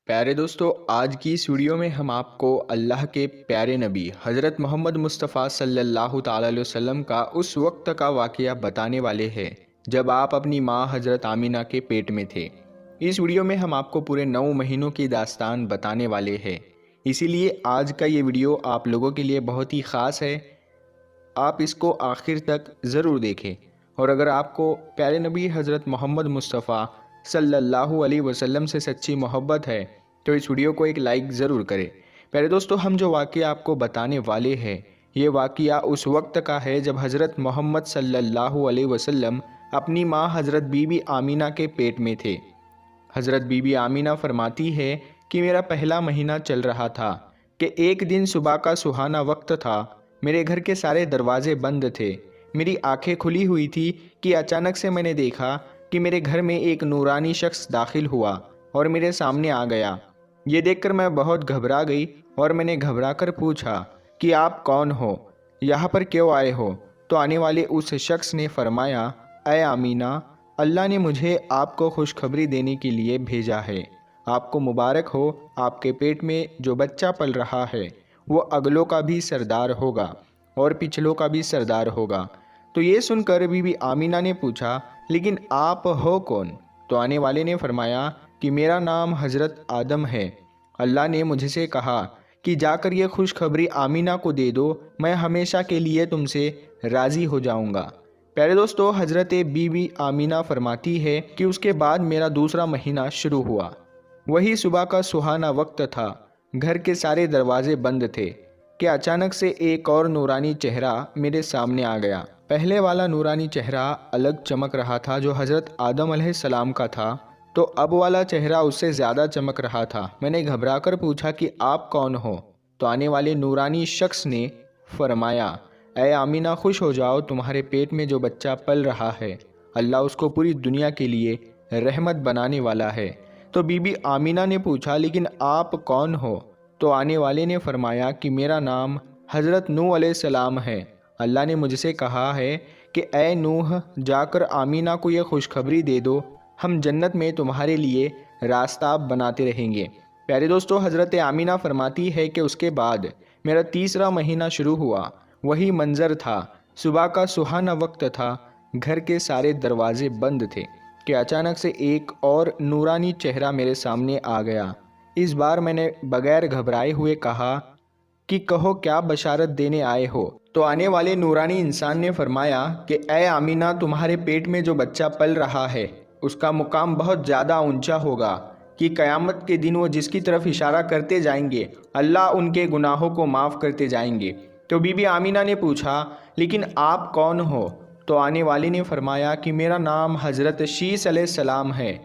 پیارے دوستو، آج کی اس ویڈیو میں ہم آپ کو اللہ کے پیارے نبی حضرت محمد مصطفیٰ صلی اللہ تعالیٰ علیہ وسلم کا اس وقت کا واقعہ بتانے والے ہیں جب آپ اپنی ماں حضرت آمینہ کے پیٹ میں تھے۔ اس ویڈیو میں ہم آپ کو پورے 9 مہینوں کی داستان بتانے والے ہیں، اسی لیے آج کا یہ ویڈیو آپ لوگوں کے لیے بہت ہی خاص ہے۔ آپ اس کو آخر تک ضرور دیکھیں، اور اگر آپ کو پیارے نبی حضرت محمد مصطفیٰ صلی اللہ علیہ وسلم سے سچی محبت ہے تو اس ویڈیو کو ایک لائک ضرور کریں۔ پیارے دوستو، ہم جو واقعہ آپ کو بتانے والے ہیں یہ واقعہ اس وقت کا ہے جب حضرت محمد صلی اللہ علیہ وسلم اپنی ماں حضرت بی بی آمینہ کے پیٹ میں تھے۔ حضرت بی بی آمینہ فرماتی ہے کہ میرا پہلا مہینہ چل رہا تھا کہ ایک دن صبح کا سہانا وقت تھا، میرے گھر کے سارے دروازے بند تھے، میری آنکھیں کھلی ہوئی تھی کہ اچانک سے میں نے دیکھا کہ میرے گھر میں ایک نورانی شخص داخل ہوا اور میرے سامنے آ گیا۔ یہ دیکھ کر میں بہت گھبرا گئی اور میں نے گھبرا کر پوچھا کہ آپ کون ہو، یہاں پر کیوں آئے ہو؟ تو آنے والے اس شخص نے فرمایا، اے آمینہ، اللہ نے مجھے آپ کو خوشخبری دینے کے لیے بھیجا ہے۔ آپ کو مبارک ہو، آپ کے پیٹ میں جو بچہ پل رہا ہے وہ اگلوں کا بھی سردار ہوگا اور پچھلوں کا بھی سردار ہوگا۔ تو یہ سن کر بی بی آمینہ نے پوچھا، لیکن آپ ہو کون؟ تو آنے والے نے فرمایا کہ میرا نام حضرت آدم ہے، اللہ نے مجھ سے کہا کہ جا کر یہ خوشخبری آمینہ کو دے دو، میں ہمیشہ کے لیے تم سے راضی ہو جاؤں گا۔ پیارے دوستو، حضرت بی بی آمینہ فرماتی ہے کہ اس کے بعد میرا دوسرا مہینہ شروع ہوا۔ وہی صبح کا سہانا وقت تھا، گھر کے سارے دروازے بند تھے کہ اچانک سے ایک اور نورانی چہرہ میرے سامنے آ گیا۔ پہلے والا نورانی چہرہ الگ چمک رہا تھا جو حضرت آدم علیہ السلام کا تھا، تو اب والا چہرہ اس سے زیادہ چمک رہا تھا۔ میں نے گھبرا کر پوچھا کہ آپ کون ہو؟ تو آنے والے نورانی شخص نے فرمایا، اے آمینہ، خوش ہو جاؤ، تمہارے پیٹ میں جو بچہ پل رہا ہے اللہ اس کو پوری دنیا کے لیے رحمت بنانے والا ہے۔ تو بی بی آمینہ نے پوچھا، لیکن آپ کون ہو؟ تو آنے والے نے فرمایا کہ میرا نام حضرت نوح علیہ السلام ہے، اللہ نے مجھ سے کہا ہے کہ اے نوح، جا کر آمینہ کو یہ خوشخبری دے دو، ہم جنت میں تمہارے لیے راستہ بناتے رہیں گے۔ پیارے دوستو، حضرت آمینہ فرماتی ہے کہ اس کے بعد میرا تیسرا مہینہ شروع ہوا۔ وہی منظر تھا، صبح کا سہانا وقت تھا، گھر کے سارے دروازے بند تھے کہ اچانک سے ایک اور نورانی چہرہ میرے سامنے آ گیا۔ اس بار میں نے بغیر گھبرائے ہوئے کہا کہ کہو، کیا بشارت دینے آئے ہو؟ تو آنے والے نورانی انسان نے فرمایا کہ اے آمینہ، تمہارے پیٹ میں جو بچہ پل رہا ہے اس کا مقام بہت زیادہ اونچا ہوگا کہ قیامت کے دن وہ جس کی طرف اشارہ کرتے جائیں گے اللہ ان کے گناہوں کو معاف کرتے جائیں گے۔ تو بی بی آمینہ نے پوچھا، لیکن آپ کون ہو؟ تو آنے والے نے فرمایا کہ میرا نام حضرت شیس علیہ السلام ہے۔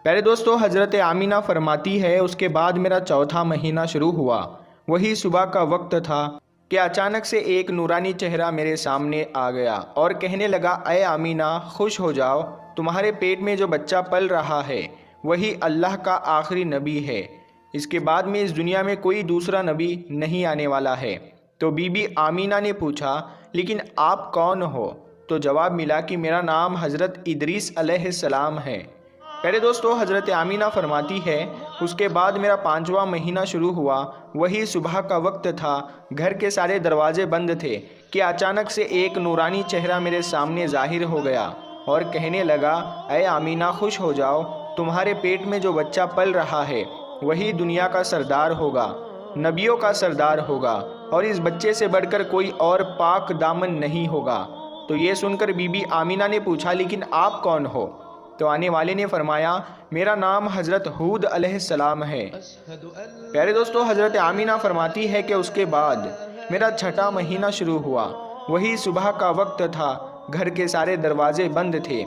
پیارے دوستو، حضرت آمینہ فرماتی ہے اس کے بعد میرا چوتھا مہینہ شروع ہوا۔ وہی صبح کا وقت تھا کہ اچانک سے ایک نورانی چہرہ میرے سامنے آ گیا اور کہنے لگا، اے آمینہ، خوش ہو جاؤ، تمہارے پیٹ میں جو بچہ پل رہا ہے وہی اللہ کا آخری نبی ہے، اس کے بعد میں اس دنیا میں کوئی دوسرا نبی نہیں آنے والا ہے۔ تو بی بی آمینہ نے پوچھا، لیکن آپ کون ہو؟ تو جواب ملا کہ میرا نام حضرت ادریس علیہ السلام ہے۔ پیارے دوستو، حضرت آمینہ فرماتی ہے اس کے بعد میرا پانچواں مہینہ شروع ہوا۔ وہی صبح کا وقت تھا، گھر کے سارے دروازے بند تھے کہ اچانک سے ایک نورانی چہرہ میرے سامنے ظاہر ہو گیا اور کہنے لگا، اے آمینہ، خوش ہو جاؤ، تمہارے پیٹ میں جو بچہ پل رہا ہے وہی دنیا کا سردار ہوگا، نبیوں کا سردار ہوگا، اور اس بچے سے بڑھ کر کوئی اور پاک دامن نہیں ہوگا۔ تو یہ سن کر بی بی آمینہ نے پوچھا، لیکن آپ کون ہو؟ تو آنے والے نے فرمایا، میرا نام حضرت ہود علیہ السلام ہے۔ پیارے دوستو، حضرت آمینہ فرماتی ہے کہ اس کے بعد میرا چھٹا مہینہ شروع ہوا۔ وہی صبح کا وقت تھا، گھر کے سارے دروازے بند تھے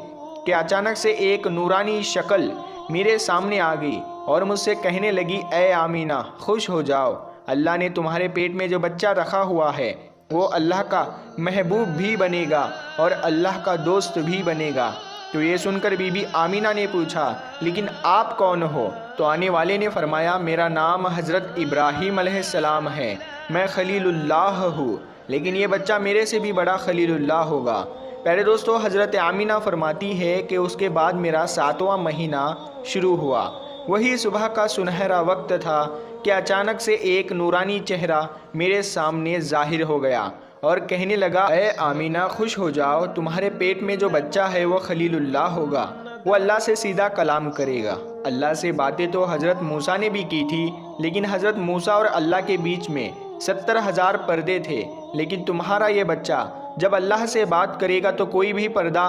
کہ اچانک سے ایک نورانی شکل میرے سامنے آ گئی اور مجھ سے کہنے لگی، اے آمینہ، خوش ہو جاؤ، اللہ نے تمہارے پیٹ میں جو بچہ رکھا ہوا ہے وہ اللہ کا محبوب بھی بنے گا اور اللہ کا دوست بھی بنے گا۔ تو یہ سن کر بی بی آمینہ نے پوچھا، لیکن آپ کون ہو؟ تو آنے والے نے فرمایا، میرا نام حضرت ابراہیم علیہ السلام ہے، میں خلیل اللہ ہوں، لیکن یہ بچہ میرے سے بھی بڑا خلیل اللہ ہوگا۔ پیارے دوستو، حضرت آمینہ فرماتی ہے کہ اس کے بعد میرا ساتواں مہینہ شروع ہوا۔ وہی صبح کا سنہرا وقت تھا کہ اچانک سے ایک نورانی چہرہ میرے سامنے ظاہر ہو گیا اور کہنے لگا، اے آمینہ خوش ہو جاؤ، تمہارے پیٹ میں جو بچہ ہے وہ خلیل اللہ ہوگا، وہ اللہ سے سیدھا کلام کرے گا۔ اللہ سے باتیں تو حضرت موسیٰ نے بھی کی تھی، لیکن حضرت موسیٰ اور اللہ کے بیچ میں 70,000 پردے تھے، لیکن تمہارا یہ بچہ جب اللہ سے بات کرے گا تو کوئی بھی پردہ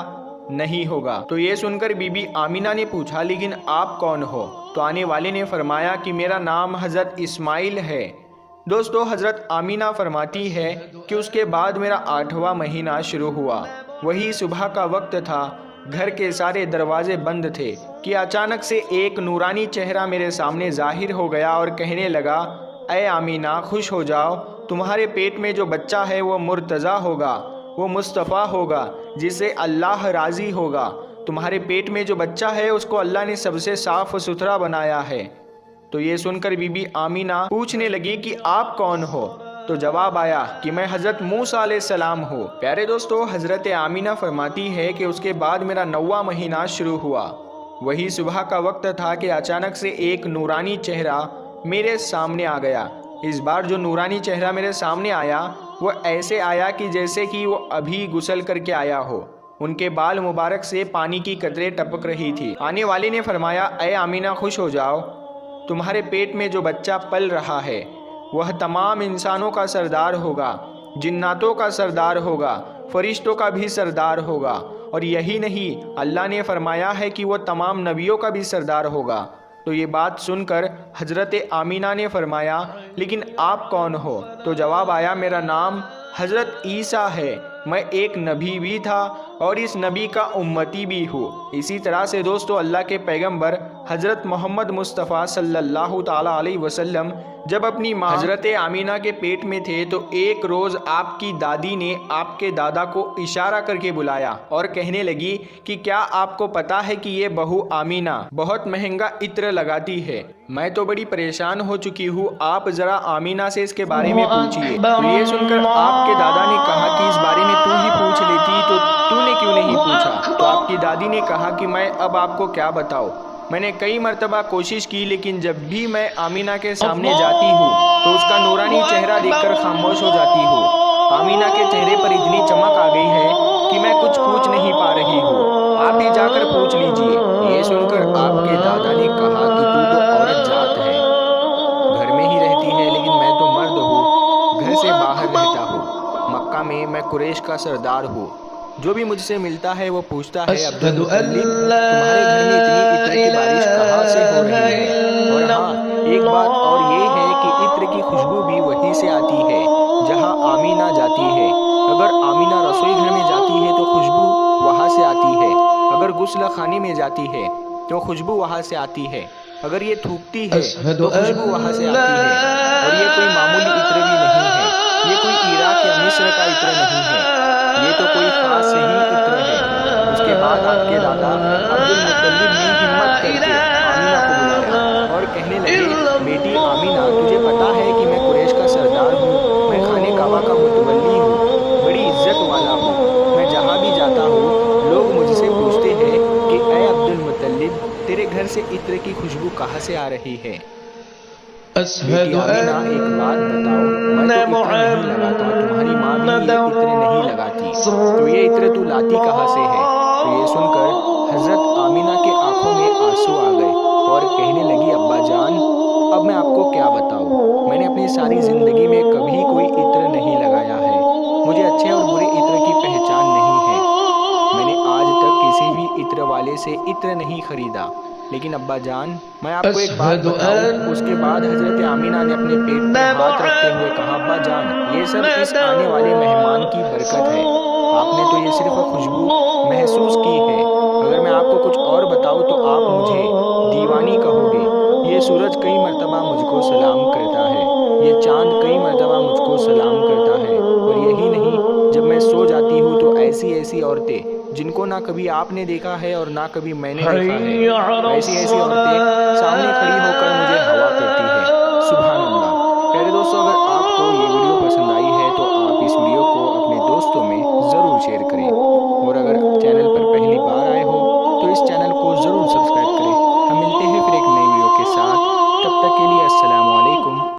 نہیں ہوگا۔ تو یہ سن کر بی بی آمینہ نے پوچھا، لیکن آپ کون ہو؟ تو آنے والے نے فرمایا کہ میرا نام حضرت اسماعیل ہے۔ دوستو، حضرت آمینہ فرماتی ہے کہ اس کے بعد میرا 8واں مہینہ شروع ہوا۔ وہی صبح کا وقت تھا، گھر کے سارے دروازے بند تھے کہ اچانک سے ایک نورانی چہرہ میرے سامنے ظاہر ہو گیا اور کہنے لگا، اے آمینہ خوش ہو جاؤ، تمہارے پیٹ میں جو بچہ ہے وہ مرتضیٰ ہوگا، وہ مصطفیٰ ہوگا جس سے اللہ راضی ہوگا۔ تمہارے پیٹ میں جو بچہ ہے اس کو اللہ نے سب سے صاف ستھرا بنایا ہے۔ تو یہ سن کر بی بی آمینہ پوچھنے لگی کہ آپ کون ہو؟ تو جواب آیا کہ میں حضرت موسیٰ علیہ السلام ہوں۔ پیارے دوستو، حضرت آمینہ فرماتی ہے کہ اس کے بعد میرا 9واں مہینہ شروع ہوا۔ وہی صبح کا وقت تھا کہ اچانک سے ایک نورانی چہرہ میرے سامنے آ گیا۔ اس بار جو نورانی چہرہ میرے سامنے آیا وہ ایسے آیا کہ جیسے کہ وہ ابھی غسل کر کے آیا ہو۔ ان کے بال مبارک سے پانی کی قطریں ٹپک رہی تھی۔ آنے والے نے فرمایا، اے آمینہ خوش ہو جاؤ، تمہارے پیٹ میں جو بچہ پل رہا ہے وہ تمام انسانوں کا سردار ہوگا، جناتوں کا سردار ہوگا، فرشتوں کا بھی سردار ہوگا، اور یہی نہیں، اللہ نے فرمایا ہے کہ وہ تمام نبیوں کا بھی سردار ہوگا۔ تو یہ بات سن کر حضرت آمینہ نے فرمایا، لیکن آپ کون ہو؟ تو جواب آیا، میرا نام حضرت عیسیٰ ہے، میں ایک نبی بھی تھا اور اس نبی کا امتی بھی ہوں۔ اسی طرح سے دوستو، اللہ کے پیغمبر حضرت محمد مصطفیٰ صلی اللہ تعالیٰ علیہ وسلم جب اپنی ماں حضرت آمینہ کے پیٹ میں تھے تو ایک روز آپ کی دادی نے آپ کے دادا کو اشارہ کر کے بلایا اور کہنے لگی کہ کیا آپ کو پتا ہے کہ یہ بہو آمینہ بہت مہنگا عطر لگاتی ہے؟ میں تو بڑی پریشان ہو چکی ہوں، آپ ذرا آمینہ سے اس کے بارے میں پوچھئے۔ تو یہ سن کر آپ کے دادا نے کہا کہ اس بارے میں تو ہی پوچھ لیتی، تو نے کیوں نہیں پوچھا؟ تو آپ کی دادی نے کہا کہ میں اب آپ کو کیا بتاؤں، میں نے کئی مرتبہ کوشش کی، لیکن جب بھی میں آمینہ کے سامنے جاتی ہوں تو اس کا نورانی چہرہ دیکھ کر خاموش ہو جاتی ہوں۔ آمینہ کے چہرے پر اتنی چمک آ گئی ہے کہ میں کچھ پوچھ نہیں پا رہی ہوں، آپ ہی جا کر پوچھ لیجئے۔ یہ سن کر آپ کے دادا نے کہا کہ تو عورت ذات ہے، گھر میں ہی رہتی ہے، لیکن میں تو مرد ہوں، گھر سے باہر رہتا ہوں، مکہ میں قریش کا سردار ہوں، جو بھی مجھ سے ملتا ہے وہ پوچھتا ہے، عبدالمطلب تمہارے گھر میں اتنی عطر کی بارش کہاں سے ہو رہی ہے؟ اور ہاں، ایک بات اور یہ ہے کہ عطر کی خوشبو بھی وہیں سے آتی ہے جہاں آمینہ جاتی ہے۔ اگر آمینہ رسوئی گھر میں جاتی ہے تو خوشبو وہاں سے آتی ہے، اگر غسل خانے میں جاتی ہے تو خوشبو وہاں سے آتی ہے، اگر یہ تھوکتی ہے تو خوشبو وہاں سے آتی ہے۔ اور یہ کوئی معمولی عطر بھی نہیں ہے، یہ کوئی عراق یا مصر کا عطر نہیں ہے، یہ تو کوئی خاص ہی عطر ہے۔ اس کے بعد آپ کے دادا عبدالمطلب نے ہمت کر کے آمینہ کو بلایا اور کہنے لگے، بیٹی آمینہ، تجھے پتا ہے کہ میں قریش کا سردار ہوں، میں خانہ کعبہ کا متولی ہوں، بڑی عزت والا ہوں، میں جہاں بھی جاتا ہوں لوگ مجھ سے پوچھتے ہیں کہ اے عبدالمطلب، تیرے گھر سے عطر کی خوشبو کہاں سے آ رہی ہے؟ بیٹی آمینہ، ایک بات بتاؤ، میں تو عطر نہیں لگاتا، تمہاری ماں بھی یہ عطر نہیں لگاتی، تو یہ عطر تو لاتی کہاں سے ہے؟ تو یہ سن کر حضرت آمینہ کے آنکھوں میں آنسو آ گئے اور کہنے لگی، ابا جان، اب میں آپ کو کیا بتاؤں، میں نے اپنی ساری زندگی میں کبھی کوئی عطر نہیں لگایا ہے، مجھے اچھے اور برے عطر کی پہچان نہیں ہے، میں نے آج تک کسی بھی عطر والے سے عطر نہیں خریدا، لیکن ابا جان، میں آپ کو ایک بات بتاؤں۔ اس کے بعد حضرت آمینہ نے اپنے پیٹ پر ہاتھ رکھتے ہوئے کہا، ابا جان، یہ سب اس آنے والے مہمان کی برکت ہے، آپ نے تو یہ صرف خوشبو محسوس کی ہے، اگر میں آپ کو کچھ اور بتاؤں تو آپ مجھے دیوانی کہو گے۔ یہ سورج کئی مرتبہ مجھ کو سلام کرتا ہے، یہ چاند کئی مرتبہ مجھ کو سلام کرتا ہے، اور یہی نہیں، جب میں سو جاتی ہوں تو ایسی ایسی عورتیں جن کو نہ کبھی آپ نے دیکھا ہے اور نہ کبھی میں نے دیکھا ہے، ایسی ایسی عورتیں سامنے کھڑی ہو کر مجھے ہوا کرتی ہے، سبحان اللہ۔ پیارے دوستو، اگر آپ کو یہ ویڈیو پسند آئی ہے تو آپ اس ویڈیو کو اپنے دوستوں میں ضرور شیئر کریں، اور اگر چینل پر پہلی بار آئے ہو تو اس چینل کو ضرور سبسکرائب کریں۔ ہم ملتے ہیں پھر ایک نئی ویڈیو السلام علیکم۔